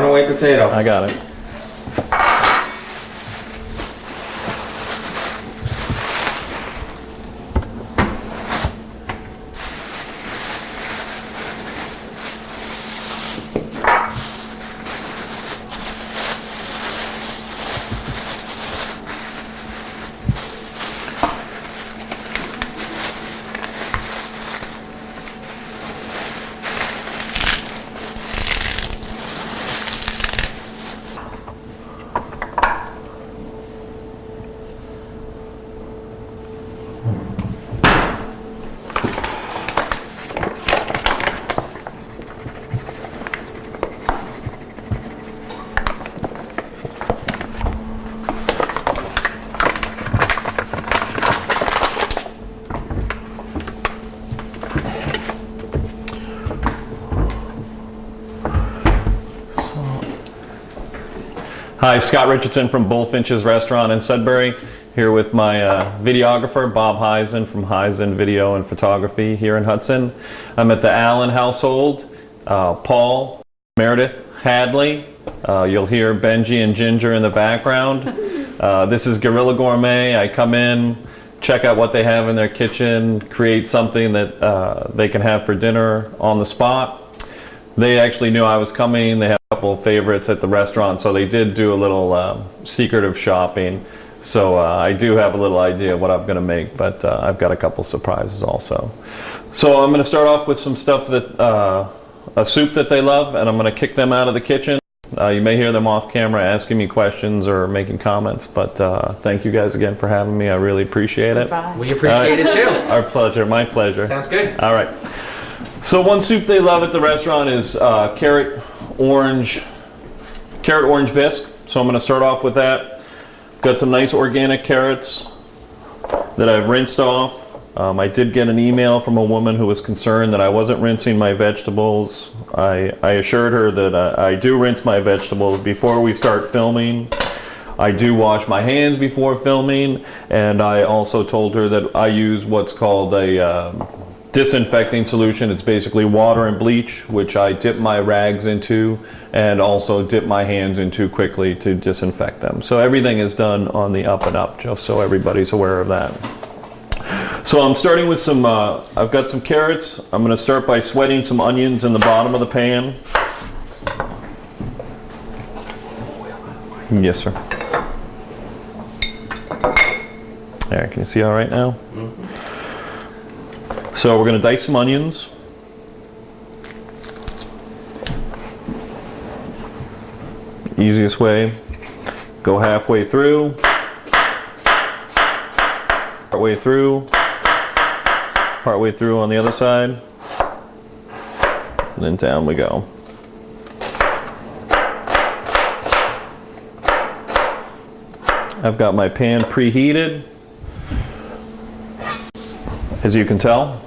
a white potato. I got it. Hi, Scott Richardson from Bullfinch's Restaurant in Sudbury, here with my videographer, Bob Heisen from Heisen Video and Photography here in Hudson. I'm at the Allen household, Paul, Meredith, Hadley. You'll hear Benji and Ginger in the background. This is Guerrilla Gourmet. I come in, check out what they have in their kitchen, create something that they can have for dinner on the spot. They actually knew I was coming. They have a couple of favorites at the restaurant, so they did do a little secretive shopping. So I do have a little idea of what I'm going to make, but I've got a couple surprises also. So I'm going to start off with some stuff that, a soup that they love, and I'm going to kick them out of the kitchen. You may hear them off camera asking me questions or making comments, but thank you guys again for having me. I really appreciate it. We appreciate it too. Our pleasure, my pleasure. Sounds good. All right. So one soup they love at the restaurant is carrot orange bisque. So I'm going to start off with that. Got some nice organic carrots that I've rinsed off. I did get an email from a woman who was concerned that I wasn't rinsing my vegetables. I assured her that I do rinse my vegetables before we start filming. I do wash my hands before filming, and I also told her that I use what's called a disinfecting solution. It's basically water and bleach, which I dip my rags into and also dip my hands into quickly to disinfect them. So everything is done on the up and up, just so everybody's aware of that. So I'm starting with some, I've got some carrots. I'm going to start by sweating some onions in the bottom of the pan. Yes, sir. There, can you see all right now? Mm-hmm. So we're going to dice some onions. Easiest way, go halfway through, partway through on the other side, and then down we go. I've got my pan preheated, as you can tell.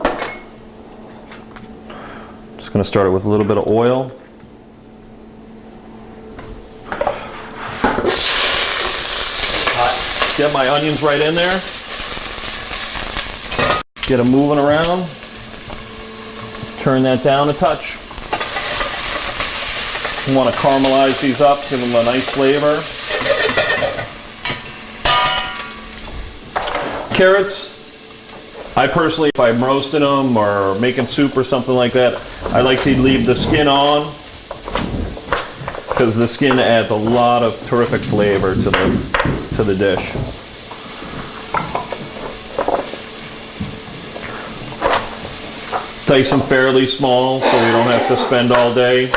Just going to start it with a little bit of oil. Get my onions right in there. Get them moving around. Turn that down a touch. You want to caramelize these up, give them a nice flavor. Carrots. I personally, if I'm roasting them or making soup or something like that, I like to leave the skin on because the skin adds a lot of terrific flavor to the dish. Dice them fairly small so we don't have to spend all day.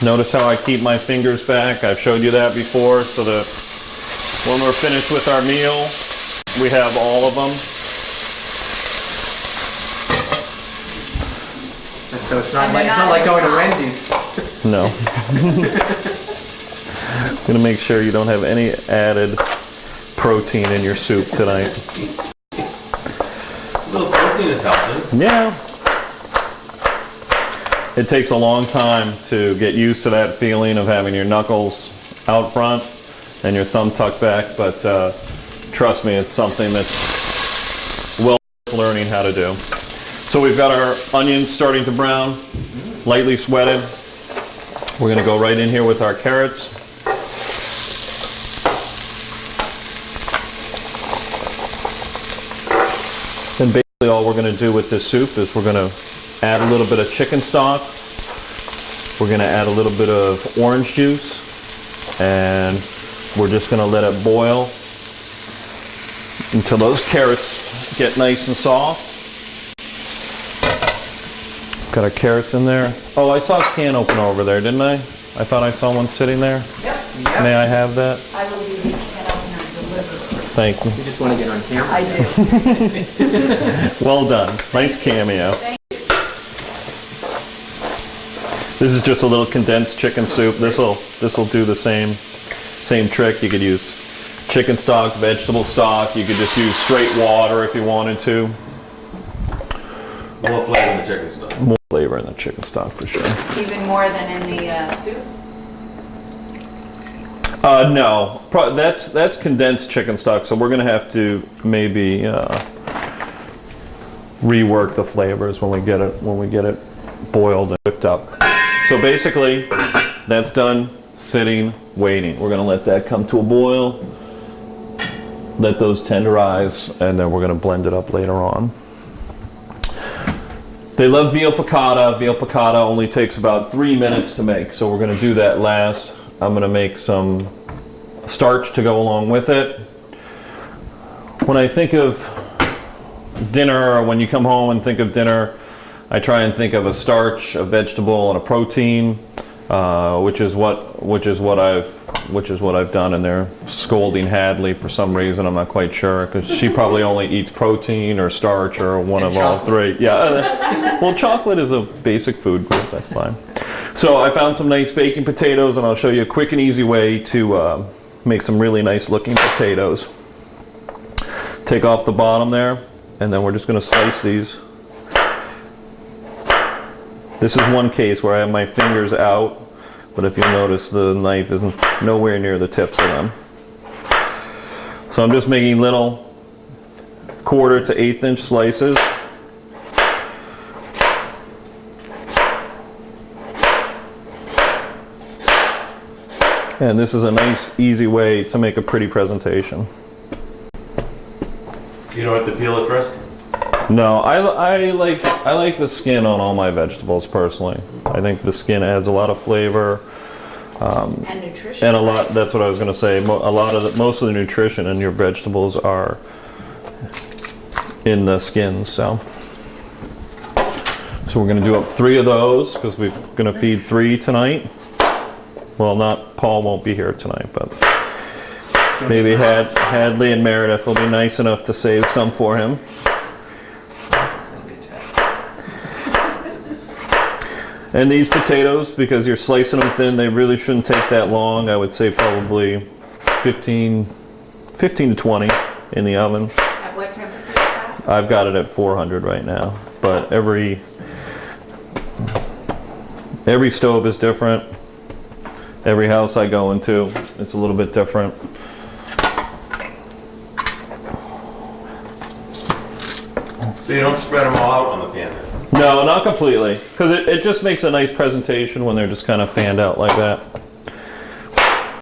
Notice how I keep my fingers back. I've showed you that before, so that when we're finished with our meal, we have all of them. So it's not like going to Wendy's. No. I'm gonna make sure you don't have any added protein in your soup tonight. A little protein is helping. Yeah. It takes a long time to get used to that feeling of having your knuckles out front and your thumb tucked back, but trust me, it's something that's well worth learning how to do. So we've got our onions starting to brown, lightly sweated. We're gonna go right in here with our carrots. And basically all we're gonna do with this soup is we're gonna add a little bit of chicken stock. We're gonna add a little bit of orange juice, and we're just gonna let it boil until those carrots get nice and soft. Got our carrots in there. Oh, I saw a can opener over there, didn't I? I thought I saw one sitting there. Yep. May I have that? I will be the can opener deliverer. Thank you. You just want to get on camera. I do. Well done. Nice cameo. This is just a little condensed chicken soup. This'll do the same trick. You could use chicken stock, vegetable stock. You could just use straight water if you wanted to. More flavor in the chicken stock. More flavor in the chicken stock for sure. Even more than in the soup? No, that's condensed chicken stock. So we're gonna have to maybe rework the flavors when we get it boiled and whipped up. So basically, that's done, sitting, waiting. We're gonna let that come to a boil, let those tenderize, and then we're gonna blend it up later on. They love veal piccata. Veal piccata only takes about 3 minutes to make, so we're gonna do that last. I'm gonna make some starch to go along with it. When I think of dinner, or when you come home and think of dinner, I try and think of a starch, a vegetable, and a protein, which is what I've done. And they're scolding Hadley for some reason. I'm not quite sure, because she probably only eats protein or starch or one of all three. Yeah. Well, chocolate is a basic food group. That's fine. So I found some nice baking potatoes, and I'll show you a quick and easy way to make some really nice looking potatoes. Take off the bottom there, and then we're just going to slice these. This is one case where I have my fingers out, but if you'll notice, the knife is nowhere near the tips of them. So I'm just making little 1/4 to 1/8 inch slices. And this is a nice, easy way to make a pretty presentation. You don't have to peel it first? No, I like the skin on all my vegetables personally. I think the skin adds a lot of flavor. And nutrition. And a lot, that's what I was going to say, most of the nutrition in your vegetables are in the skins, so. So we're going to do up 3 of those, because we're going to feed 3 tonight. Well, Paul won't be here tonight, but maybe Hadley and Meredith will be nice enough to save some for him. And these potatoes, because you're slicing them thin, they really shouldn't take that long. I would say probably 15 to 20 in the oven. At what temperature is that? I've got it at 400 right now, but every stove is different. Every house I go into, it's a little bit different. So you don't spread them all out on the pan then? No, not completely, because it just makes a nice presentation when they're just kind of fanned out like that.